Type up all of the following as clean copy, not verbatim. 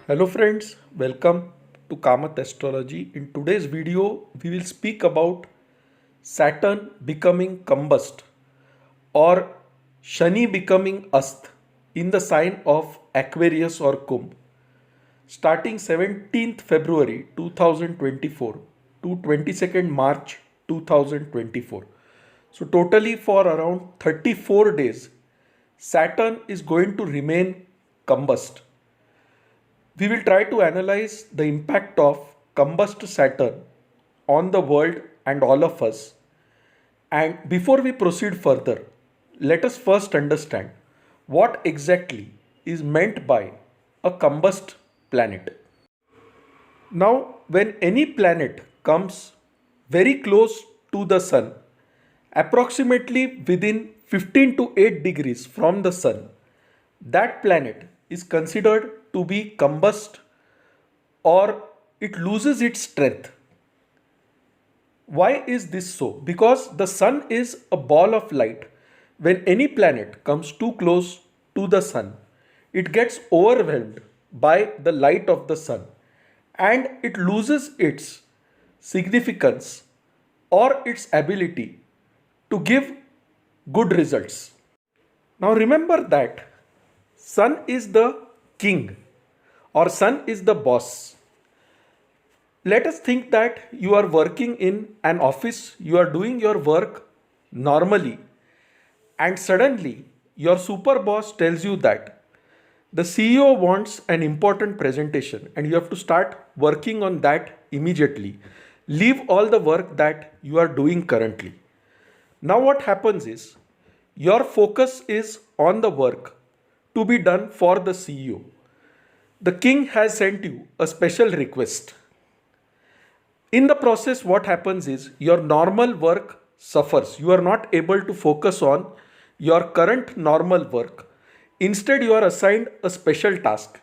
Hello friends, welcome to Kamath Astrology. In today's video, we will speak about Saturn becoming combust or Shani becoming ast in the sign of Aquarius or Kumbh starting 17th February 2024 to 22nd March 2024. So totally for around 34 days, Saturn is going to remain combust. We will try to analyze the impact of combust Saturn on the world and all of us. And before we proceed further, let us first understand what exactly is meant by a combust planet. Now, when any planet comes very close to the Sun, approximately within 15 to 8 degrees from the Sun, that planet is considered to be combust or it loses its strength. Why is this so? Because the Sun is a ball of light. When any planet comes too close to the Sun, it gets overwhelmed by the light of the Sun and it loses its significance or its ability to give good results. Now remember that Sun is the king or Sun is the boss. Let us think that you are working in an office, you are doing your work normally, and suddenly your super boss tells you that the CEO wants an important presentation and you have to start working on that immediately. Leave all the work that you are doing currently. Now, what happens is your focus is on the work to be done for the CEO. The king has sent you a special request. In the process, what happens is your normal work suffers. You are not able to focus on your current normal work. Instead, you are assigned a special task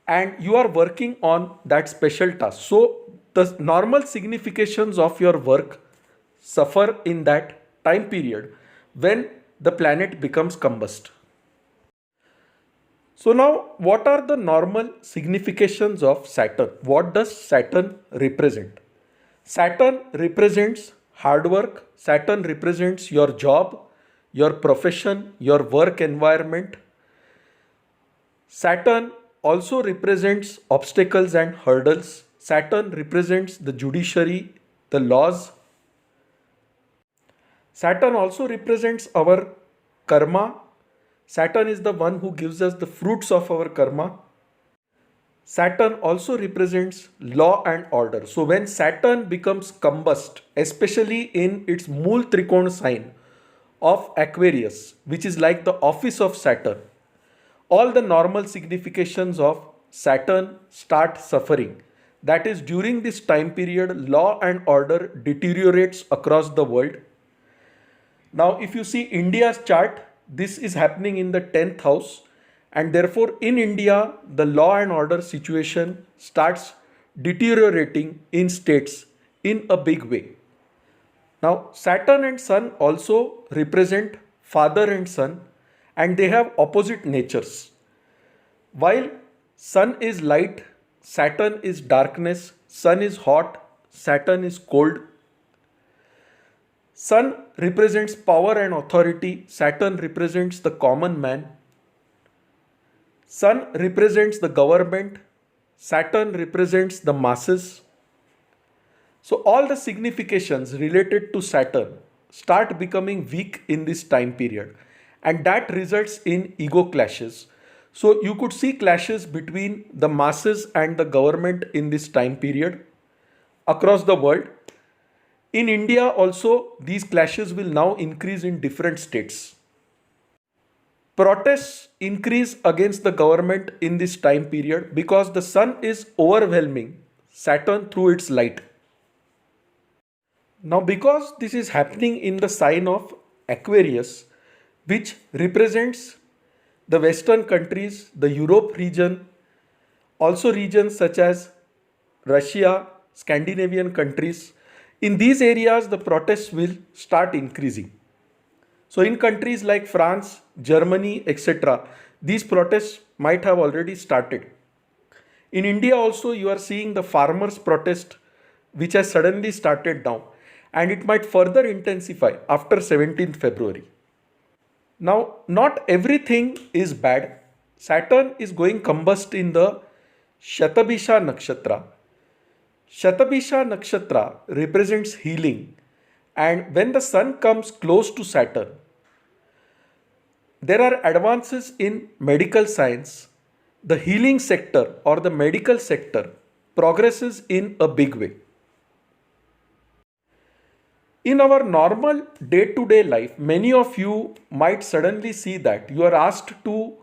and you are working on that special task. So, the normal significations of your work suffer in that time period when the planet becomes combust. So now, what are the normal significations of Saturn? What does Saturn represent? Saturn represents hard work. Saturn represents your job, your profession, your work environment. Saturn also represents obstacles and hurdles. Saturn represents the judiciary, the laws. Saturn also represents our karma. Saturn is the one who gives us the fruits of our karma. Saturn also represents law and order. So when Saturn becomes combust, especially in its Mool Trikona sign of Aquarius, which is like the office of Saturn, all the normal significations of Saturn start suffering. That is, during this time period, law and order deteriorates across the world. Now, if you see India's chart, this is happening in the 10th house, and therefore in India, the law and order situation starts deteriorating in states in a big way. Now, Saturn and Sun also represent father and son, and they have opposite natures. While Sun is light, Saturn is darkness, Sun is hot, Saturn is cold. Sun represents power and authority, Saturn represents the common man. Sun represents the government, Saturn represents the masses. So all the significations related to Saturn start becoming weak in this time period, and that results in ego clashes. So you could see clashes between the masses and the government in this time period across the world. In India also, these clashes will now increase in different states. Protests increase against the government in this time period because the Sun is overwhelming Saturn through its light. Now, because this is happening in the sign of Aquarius, which represents the Western countries, the Europe region, also regions such as Russia, Scandinavian countries, in these areas the protests will start increasing. So in countries like France, Germany, etc., these protests might have already started. In India also you are seeing the farmers protest which has suddenly started now, and it might further intensify after 17th February. Now, not everything is bad. Saturn is going combust in the Shatabisha Nakshatra. Shatabisha Nakshatra represents healing, and when the sun comes close to Saturn, there are advances in medical science. The healing sector or the medical sector progresses in a big way. In our normal day to day life, many of you might suddenly see that you are asked to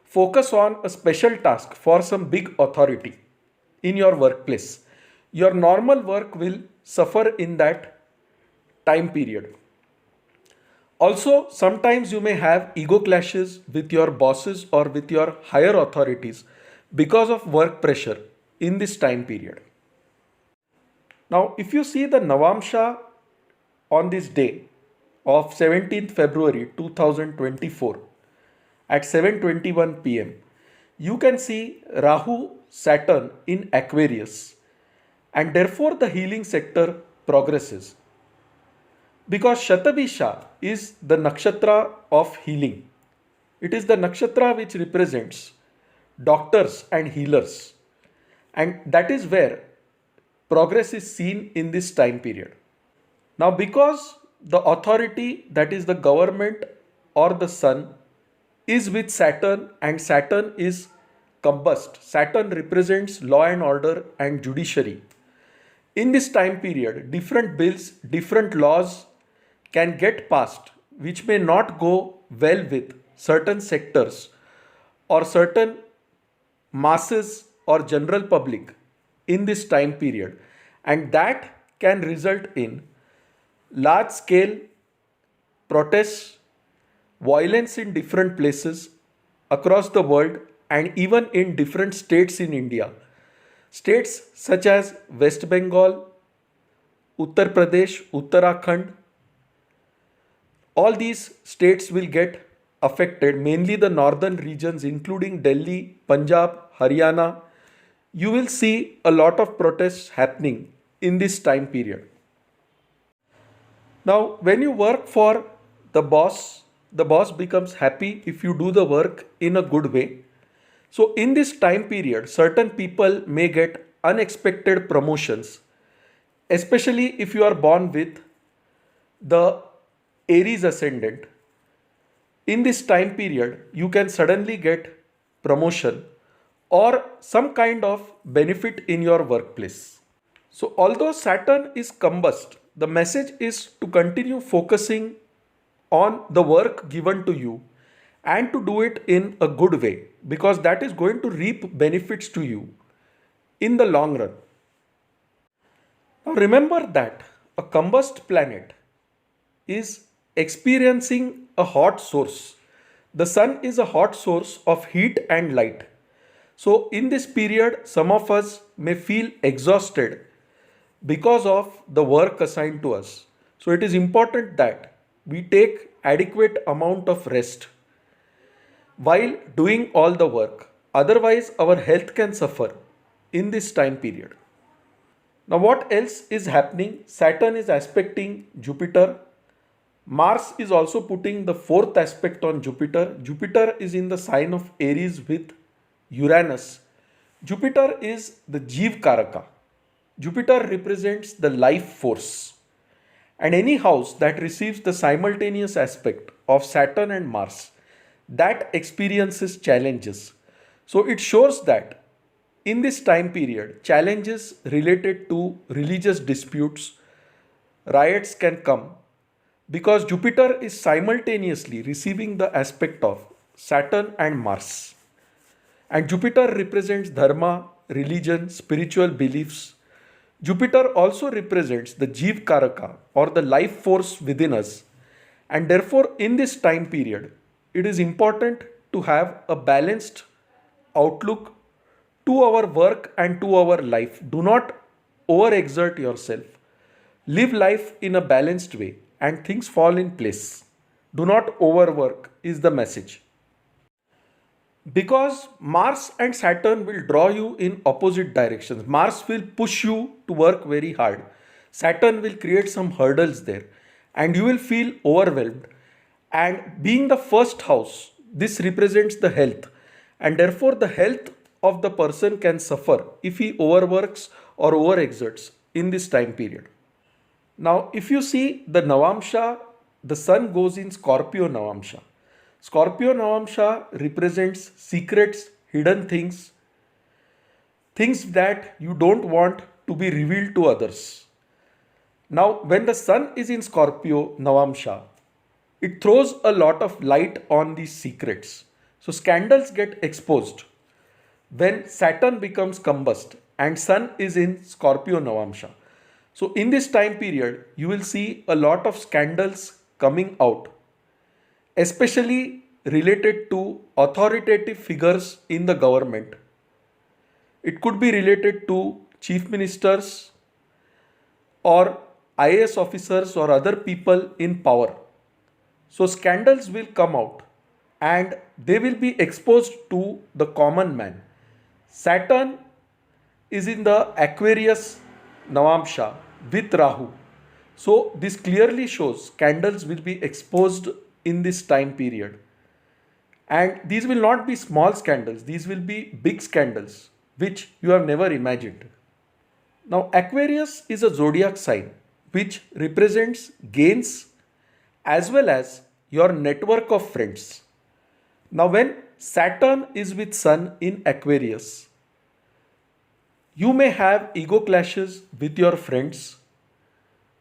focus on a special task for some big authority in your workplace. Your normal work will suffer in that time period. Also, sometimes you may have ego clashes with your bosses or with your higher authorities because of work pressure in this time period. Now, if you see the Navamsha on this day of 17th February 2024 at 7:21 pm, you can see Rahu Saturn in Aquarius, and therefore the healing sector progresses. Because Shatabisha is the nakshatra of healing. It is the nakshatra which represents doctors and healers. And that is where progress is seen in this time period. Now, because the authority, that is the government or the sun, is with Saturn and Saturn is combust, Saturn represents law and order and judiciary. In this time period, different bills, different laws can get passed which may not go well with certain sectors or certain masses or general public in this time period, and that can result in large scale protests, violence in different places across the world, and even in different states in India. States such as West Bengal, Uttar Pradesh, Uttarakhand, all these states will get affected, mainly the northern regions including Delhi, Punjab, Haryana. You will see a lot of protests happening in this time period. Now, when you work for the boss becomes happy if you do the work in a good way. So, in this time period, certain people may get unexpected promotions, especially if you are born with the Aries ascendant. In this time period, you can suddenly get promotion or some kind of benefit in your workplace. So, although Saturn is combust, the message is to continue focusing on the work given to you and to do it in a good way, because that is going to reap benefits to you in the long run. Now, remember that a combust planet is experiencing a hot source. The sun is a hot source of heat and light. So, in this period, some of us may feel exhausted because of the work assigned to us. So, it is important that we take adequate amount of rest while doing all the work. Otherwise, our health can suffer in this time period. Now, what else is happening? Saturn is aspecting Jupiter. Mars is also putting the fourth aspect on Jupiter. Jupiter is in the sign of Aries with Uranus. Jupiter is the Jeev Karaka. Jupiter represents the life force. And any house that receives the simultaneous aspect of Saturn and Mars, that experiences challenges. So it shows that in this time period, challenges related to religious disputes, riots can come, because Jupiter is simultaneously receiving the aspect of Saturn and Mars. And Jupiter represents dharma, religion, spiritual beliefs. Jupiter also represents the Jeev Karaka or the life force within us. And therefore, in this time period, it is important to have a balanced outlook to our work and to our life. Do not overexert yourself. Live life in a balanced way and things fall in place. Do not overwork is the message. Because Mars and Saturn will draw you in opposite directions. Mars will push you to work very hard. Saturn will create some hurdles there and you will feel overwhelmed. And being the first house, this represents the health, and therefore the health of the person can suffer if he overworks or overexerts in this time period. Now, if you see the Navamsha, the sun goes in Scorpio Navamsha. Scorpio Navamsha represents secrets, hidden things, things that you don't want to be revealed to others. Now, when the sun is in Scorpio Navamsha, it throws a lot of light on these secrets. So, scandals get exposed when Saturn becomes combust and sun is in Scorpio Navamsha. So, in this time period, you will see a lot of scandals coming out, especially related to authoritative figures in the government. It could be related to chief ministers or IAS officers or other people in power. So scandals will come out and they will be exposed to the common man. Saturn is in the Aquarius Navamsha with Rahu. So this clearly shows scandals will be exposed in this time period. And these will not be small scandals, these will be big scandals which you have never imagined. Now, Aquarius is a zodiac sign which represents gains as well as your network of friends. Now, when Saturn is with Sun in Aquarius, you may have ego clashes with your friends.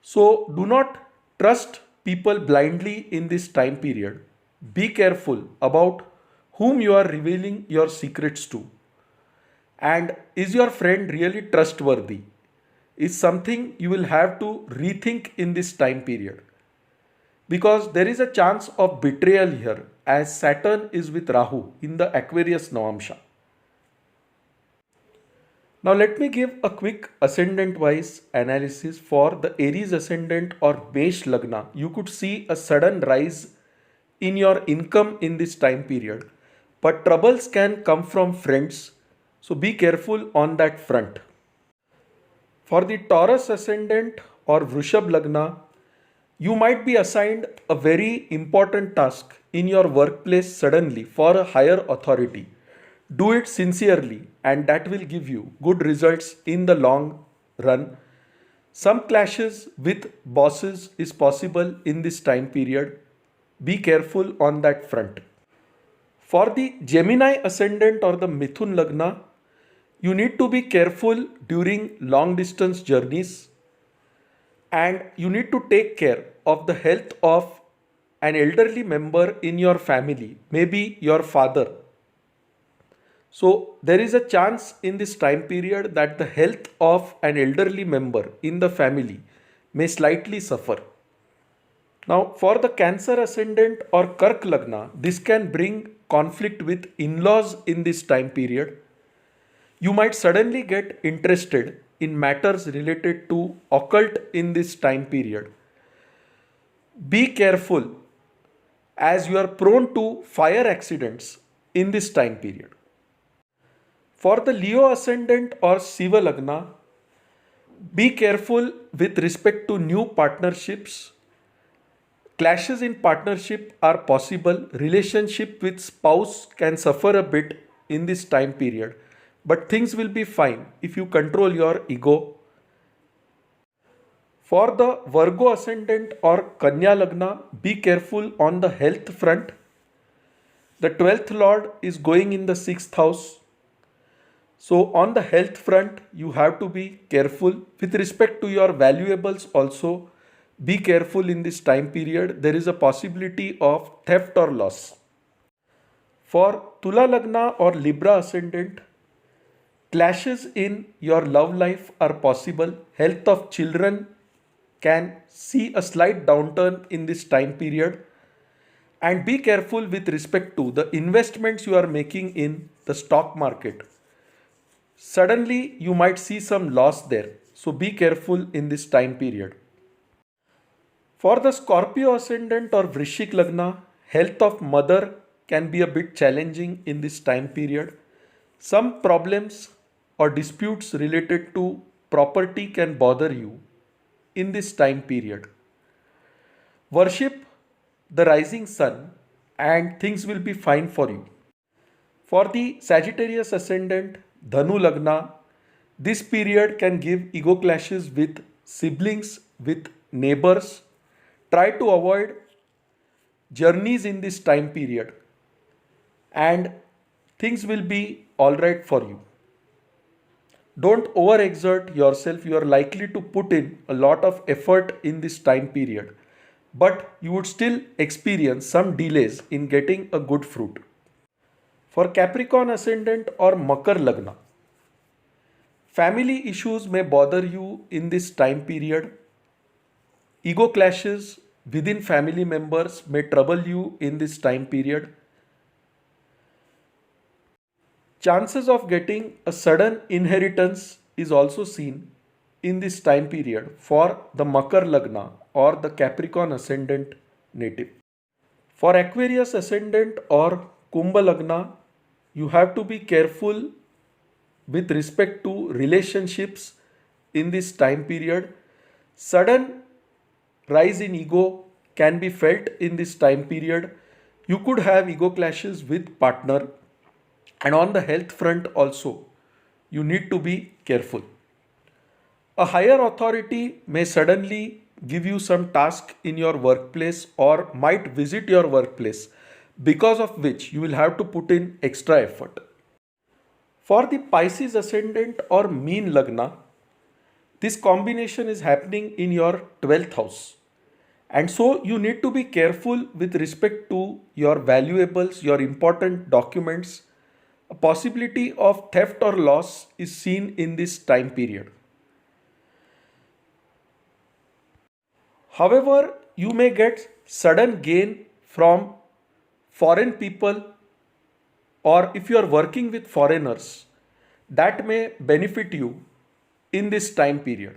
So, do not trust people blindly in this time period. Be careful about whom you are revealing your secrets to. And is your friend really trustworthy? Is something you will have to rethink in this time period. Because there is a chance of betrayal here as Saturn is with Rahu in the Aquarius Navamsha. Now let me give a quick ascendant wise analysis for the Aries ascendant or Mesh Lagna. You could see a sudden rise in your income in this time period, but troubles can come from friends, so be careful on that front. For the Taurus ascendant or Vrushabh Lagna, you might be assigned a very important task in your workplace suddenly for a higher authority. Do it sincerely and that will give you good results in the long run. Some clashes with bosses is possible in this time period. Be careful on that front. For the Gemini ascendant or the Mithun Lagna, you need to be careful during long distance journeys and you need to take care of the health of an elderly member in your family, maybe your father. So there is a chance in this time period that the health of an elderly member in the family may slightly suffer. Now for the Cancer ascendant or Kark Lagna, this can bring conflict with in-laws in this time period. You might suddenly get interested in matters related to occult in this time period. Be careful as you are prone to fire accidents in this time period. For the Leo ascendant or Shiva Lagna, be careful with respect to new partnerships. Clashes in partnership are possible. Relationship with spouse can suffer a bit in this time period, but things will be fine if you control your ego. For the Virgo ascendant or Kanya Lagna, be careful on the health front. The 12th Lord is going in the 6th house. So on the health front, you have to be careful. With respect to your valuables also, be careful in this time period. There is a possibility of theft or loss. For Tula Lagna or Libra ascendant, clashes in your love life are possible. Health of children can see a slight downturn in this time period. And be careful with respect to the investments you are making in the stock market. Suddenly you might see some loss there. So be careful in this time period. For the Scorpio ascendant or Vrishicka Lagna, health of mother can be a bit challenging in this time period. Some problems or disputes related to property can bother you in this time period. Worship the rising sun and things will be fine for you. For the Sagittarius ascendant, Dhanu Lagna, this period can give ego clashes with siblings, with neighbors. Try to avoid journeys in this time period and things will be alright for you. Don't overexert yourself. You are likely to put in a lot of effort in this time period, but you would still experience some delays in getting a good fruit. For Capricorn ascendant or Makar Lagna, family issues may bother you in this time period. Ego clashes within family members may trouble you in this time period. Chances of getting a sudden inheritance is also seen in this time period for the Makar Lagna or the Capricorn ascendant native. For Aquarius ascendant or Kumbh Lagna, you have to be careful with respect to relationships in this time period. Sudden rise in ego can be felt in this time period. You could have ego clashes with partner, and on the health front also you need to be careful. A higher authority may suddenly give you some task in your workplace or might visit your workplace, because of which you will have to put in extra effort. For the Pisces ascendant or Meen Lagna, this combination is happening in your 12th house. And so you need to be careful with respect to your valuables, your important documents. A possibility of theft or loss is seen in this time period. However, you may get sudden gain from foreign people, or if you are working with foreigners, that may benefit you in this time period.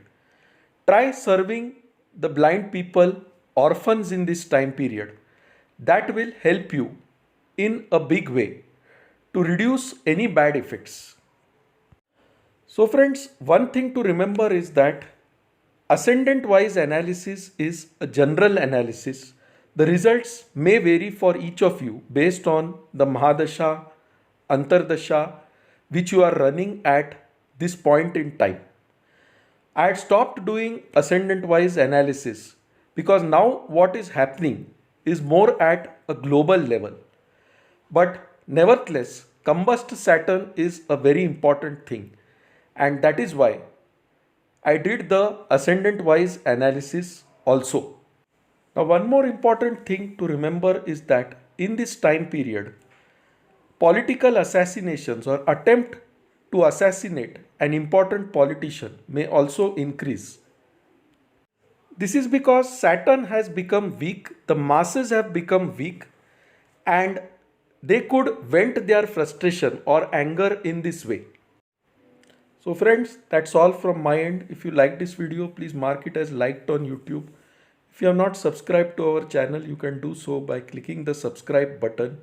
Try serving the blind people, orphans in this time period. That will help you in a big way to reduce any bad effects. So friends, one thing to remember is that ascendant wise analysis is a general analysis. The results may vary for each of you based on the Mahadasha, Antardasha which you are running at this point in time. I had stopped doing ascendant wise analysis because now what is happening is more at a global level. But nevertheless, combust Saturn is a very important thing, and that is why I did the ascendant wise analysis also. Now, one more important thing to remember is that in this time period, political assassinations or attempt to assassinate an important politician may also increase. This is because Saturn has become weak, the masses have become weak, and they could vent their frustration or anger in this way. So friends, that's all from my end. If you like this video, please mark it as liked on YouTube. If you have not subscribed to our channel, you can do so by clicking the subscribe button.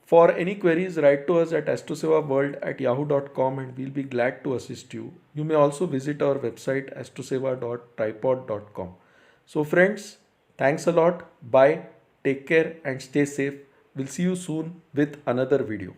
For any queries, write to us at astrosevaworld@yahoo.com and we'll be glad to assist you. You may also visit our website astroseva.tripod.com. So friends, thanks a lot. Bye. Take care and stay safe. We'll see you soon with another video.